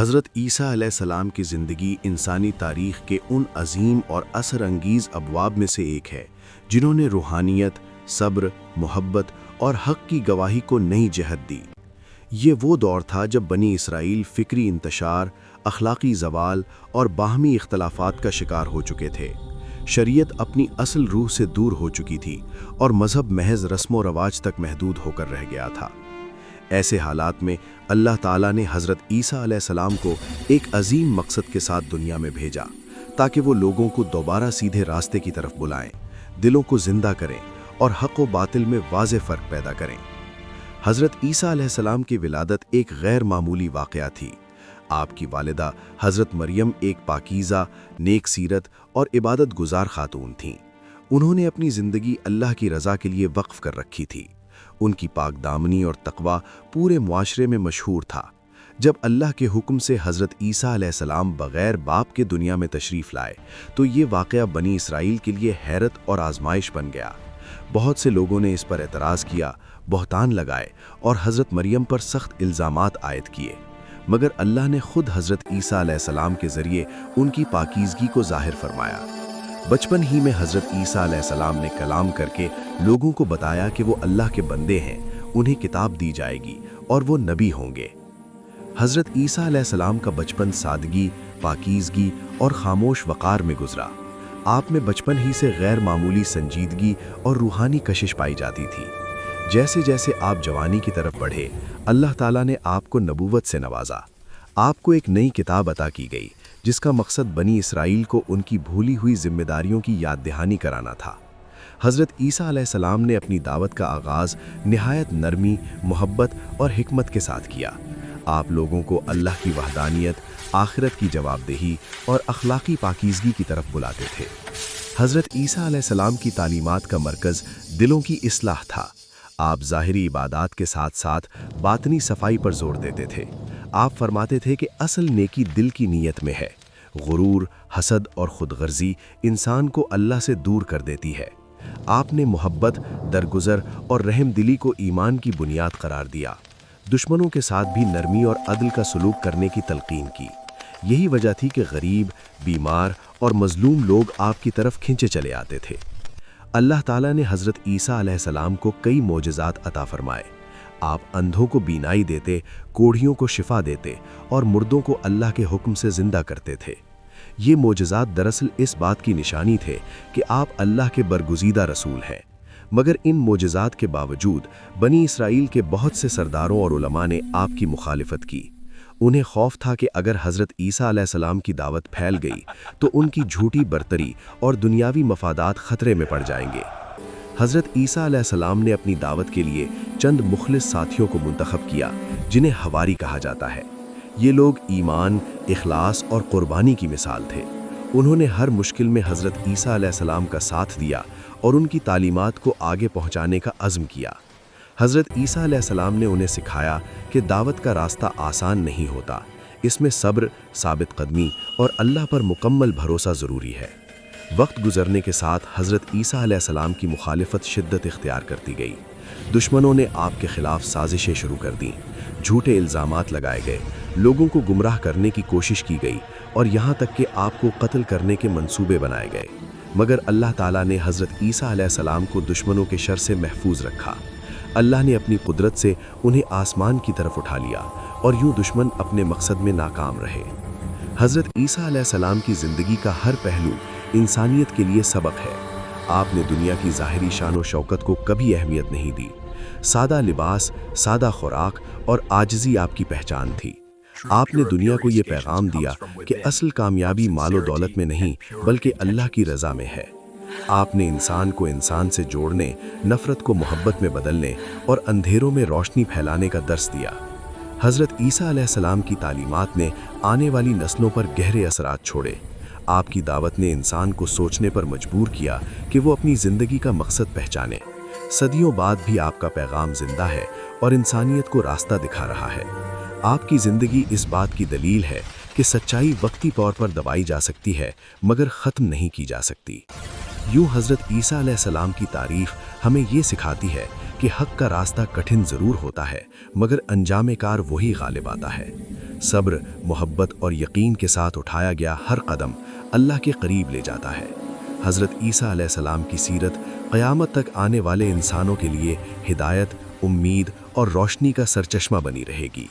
حضرت عیسیٰ علیہ السلام کی زندگی انسانی تاریخ کے ان عظیم اور اثر انگیز ابواب میں سے ایک ہے جنہوں نے روحانیت، صبر، محبت اور حق کی گواہی کو نئی جہت دی۔ یہ وہ دور تھا جب بنی اسرائیل فکری انتشار، اخلاقی زوال اور باہمی اختلافات کا شکار ہو چکے تھے۔ شریعت اپنی اصل روح سے دور ہو چکی تھی اور مذہب محض رسم و رواج تک محدود ہو کر رہ گیا تھا۔ ایسے حالات میں اللہ تعالیٰ نے حضرت عیسیٰ علیہ السلام کو ایک عظیم مقصد کے ساتھ دنیا میں بھیجا تاکہ وہ لوگوں کو دوبارہ سیدھے راستے کی طرف بلائیں، دلوں کو زندہ کریں اور حق و باطل میں واضح فرق پیدا کریں۔ حضرت عیسیٰ علیہ السلام کی ولادت ایک غیر معمولی واقعہ تھی۔ آپ کی والدہ حضرت مریم ایک پاکیزہ، نیک سیرت اور عبادت گزار خاتون تھیں۔ انہوں نے اپنی زندگی اللہ کی رضا کے لیے وقف کر رکھی تھی۔ ان کی پاک دامنی اور تقوی پورے معاشرے میں مشہور تھا۔ جب اللہ کے حکم سے حضرت عیسیٰ علیہ السلام بغیر باپ کے دنیا میں تشریف لائے تو یہ واقعہ بنی اسرائیل کے لیے حیرت اور آزمائش بن گیا۔ بہت سے لوگوں نے اس پر اعتراض کیا، بہتان لگائے اور حضرت مریم پر سخت الزامات عائد کیے، مگر اللہ نے خود حضرت عیسیٰ علیہ السلام کے ذریعے ان کی پاکیزگی کو ظاہر فرمایا۔ بچپن ہی میں حضرت عیسیٰ علیہ السلام نے کلام کر کے لوگوں کو بتایا کہ وہ اللہ کے بندے ہیں، انہیں کتاب دی جائے گی اور وہ نبی ہوں گے۔ حضرت عیسیٰ علیہ السلام کا بچپن سادگی، پاکیزگی اور خاموش وقار میں گزرا۔ آپ میں بچپن ہی سے غیر معمولی سنجیدگی اور روحانی کشش پائی جاتی تھی۔ جیسے جیسے آپ جوانی کی طرف بڑھے، اللہ تعالیٰ نے آپ کو نبوت سے نوازا۔ آپ کو ایک نئی کتاب عطا کی گئی جس کا مقصد بنی اسرائیل کو ان کی بھولی ہوئی ذمہ داریوں کی یاد دہانی کرانا تھا۔ حضرت عیسیٰ علیہ السلام نے اپنی دعوت کا آغاز نہایت نرمی، محبت اور حکمت کے ساتھ کیا۔ آپ لوگوں کو اللہ کی وحدانیت، آخرت کی جواب دہی اور اخلاقی پاکیزگی کی طرف بلاتے تھے۔ حضرت عیسیٰ علیہ السلام کی تعلیمات کا مرکز دلوں کی اصلاح تھا۔ آپ ظاہری عبادات کے ساتھ ساتھ باطنی صفائی پر زور دیتے تھے۔ آپ فرماتے تھے کہ اصل نیکی دل کی نیت میں ہے۔ غرور، حسد اور خود غرضی انسان کو اللہ سے دور کر دیتی ہے۔ آپ نے محبت، درگزر اور رحم دلی کو ایمان کی بنیاد قرار دیا۔ دشمنوں کے ساتھ بھی نرمی اور عدل کا سلوک کرنے کی تلقین کی۔ یہی وجہ تھی کہ غریب، بیمار اور مظلوم لوگ آپ کی طرف کھنچے چلے آتے تھے۔ اللہ تعالیٰ نے حضرت عیسیٰ علیہ السلام کو کئی معجزات عطا فرمائے۔ آپ اندھوں کو بینائی دیتے، کوڑھیوں کو شفا دیتے اور مردوں کو اللہ کے حکم سے زندہ کرتے تھے۔ یہ معجزات دراصل اس بات کی نشانی تھے کہ آپ اللہ کے برگزیدہ رسول ہیں۔ مگر ان معجزات کے باوجود بنی اسرائیل کے بہت سے سرداروں اور علماء نے آپ کی مخالفت کی۔ انہیں خوف تھا کہ اگر حضرت عیسیٰ علیہ السلام کی دعوت پھیل گئی تو ان کی جھوٹی برتری اور دنیاوی مفادات خطرے میں پڑ جائیں گے۔ حضرت عیسیٰ علیہ السلام نے اپنی دعوت کے لیے چند مخلص ساتھیوں کو منتخب کیا جنہیں حواری کہا جاتا ہے۔ یہ لوگ ایمان، اخلاص اور قربانی کی مثال تھے۔ انہوں نے ہر مشکل میں حضرت عیسیٰ علیہ السلام کا ساتھ دیا اور ان کی تعلیمات کو آگے پہنچانے کا عزم کیا۔ حضرت عیسیٰ علیہ السلام نے انہیں سکھایا کہ دعوت کا راستہ آسان نہیں ہوتا، اس میں صبر، ثابت قدمی اور اللہ پر مکمل بھروسہ ضروری ہے۔ وقت گزرنے کے ساتھ حضرت عیسیٰ علیہ السلام کی مخالفت شدت اختیار کرتی گئی۔ دشمنوں نے آپ کے خلاف سازشیں شروع کر دیں، جھوٹے الزامات لگائے گئے، لوگوں کو گمراہ کرنے کی کوشش کی گئی اور یہاں تک کہ آپ کو قتل کرنے کے منصوبے بنائے گئے۔ مگر اللہ تعالیٰ نے حضرت عیسیٰ علیہ السلام کو دشمنوں کے شر سے محفوظ رکھا۔ اللہ نے اپنی قدرت سے انہیں آسمان کی طرف اٹھا لیا اور یوں دشمن اپنے مقصد میں ناکام رہے۔ حضرت عیسیٰ علیہ السلام کی زندگی کا ہر پہلو انسانیت کے لیے سبق ہے۔ آپ نے دنیا کی ظاہری شان و شوکت کو کبھی اہمیت نہیں دی۔ سادہ لباس، سادہ خوراک اور عاجزی آپ کی پہچان تھی۔ آپ نے دنیا کو یہ پیغام دیا کہ اصل کامیابی مال و دولت میں نہیں بلکہ اللہ کی رضا میں ہے۔ آپ نے انسان کو انسان سے جوڑنے، نفرت کو محبت میں بدلنے اور اندھیروں میں روشنی پھیلانے کا درس دیا۔ حضرت عیسیٰ علیہ السلام کی تعلیمات نے آنے والی نسلوں پر گہرے اثرات چھوڑے۔ آپ کی دعوت نے انسان کو سوچنے پر مجبور کیا کہ وہ اپنی زندگی کا مقصد پہچانے۔ صدیوں بعد بھی آپ کا پیغام زندہ ہے اور انسانیت کو راستہ دکھا رہا ہے۔ آپ کی زندگی اس بات کی دلیل ہے کہ سچائی وقتی طور پر دبائی جا سکتی ہے مگر ختم نہیں کی جا سکتی۔ یوں حضرت عیسیٰ علیہ السلام کی تعریف ہمیں یہ سکھاتی ہے کہ حق کا راستہ کٹھن ضرور ہوتا ہے مگر انجام کار وہی غالب آتا ہے۔ صبر، محبت اور یقین کے ساتھ اٹھایا گیا ہر قدم اللہ کے قریب لے جاتا ہے۔ حضرت عیسیٰ علیہ السلام کی سیرت قیامت تک آنے والے انسانوں کے لیے ہدایت، امید اور روشنی کا سرچشمہ بنی رہے گی۔